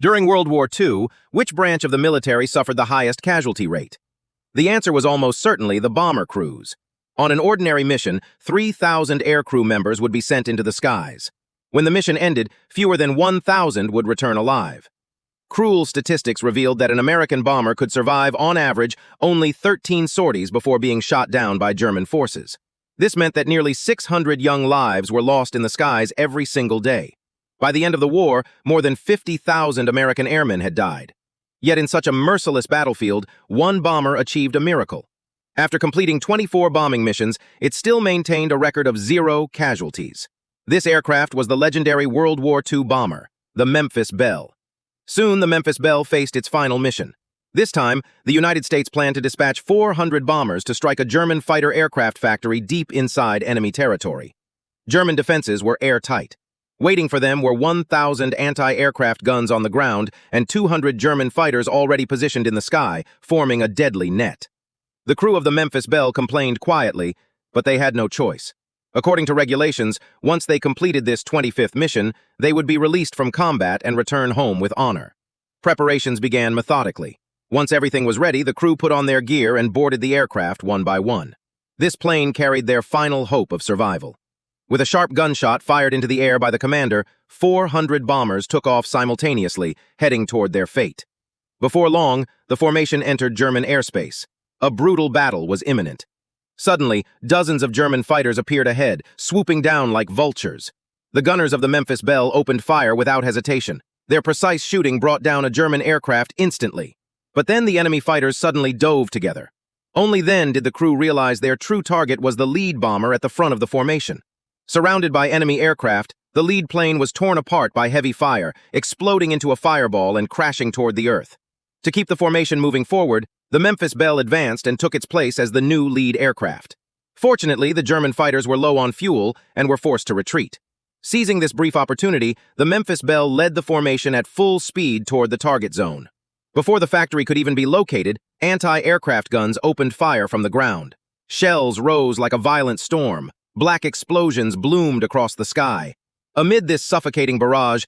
During World War II, which branch of the military suffered the highest casualty rate? The answer was almost certainly the bomber crews. On an ordinary mission, 3,000 aircrew members would be sent into the skies. When the mission ended, fewer than 1,000 would return alive. Cruel statistics revealed that an American bomber could survive, on average, only 13 sorties before being shot down by German forces. This meant that nearly 600 young lives were lost in the skies every single day. By the end of the war, more than 50,000 American airmen had died. Yet in such a merciless battlefield, one bomber achieved a miracle. After completing 24 bombing missions, it still maintained a record of 0 casualties. This aircraft was the legendary World War II bomber, the Memphis Belle. Soon, the Memphis Belle faced its final mission. This time, the United States planned to dispatch 400 bombers to strike a German fighter aircraft factory deep inside enemy territory. German defenses were airtight. Waiting for them were 1,000 anti-aircraft guns on the ground and 200 German fighters already positioned in the sky, forming a deadly net. The crew of the Memphis Belle complained quietly, but they had no choice. According to regulations, once they completed this 25th mission, they would be released from combat and return home with honor. Preparations began methodically. Once everything was ready, the crew put on their gear and boarded the aircraft one by one. This plane carried their final hope of survival. With a sharp gunshot fired into the air by the commander, 400 bombers took off simultaneously, heading toward their fate. Before long, the formation entered German airspace. A brutal battle was imminent. Suddenly, dozens of German fighters appeared ahead, swooping down like vultures. The gunners of the Memphis Belle opened fire without hesitation. Their precise shooting brought down a German aircraft instantly. But then the enemy fighters suddenly dove together. Only then did the crew realize their true target was the lead bomber at the front of the formation. Surrounded by enemy aircraft, the lead plane was torn apart by heavy fire, exploding into a fireball and crashing toward the earth. To keep the formation moving forward, the Memphis Belle advanced and took its place as the new lead aircraft. Fortunately, the German fighters were low on fuel and were forced to retreat. Seizing this brief opportunity, the Memphis Belle led the formation at full speed toward the target zone. Before the factory could even be located, anti-aircraft guns opened fire from the ground. Shells rose like a violent storm. Black explosions bloomed across the sky. Amid this suffocating barrage,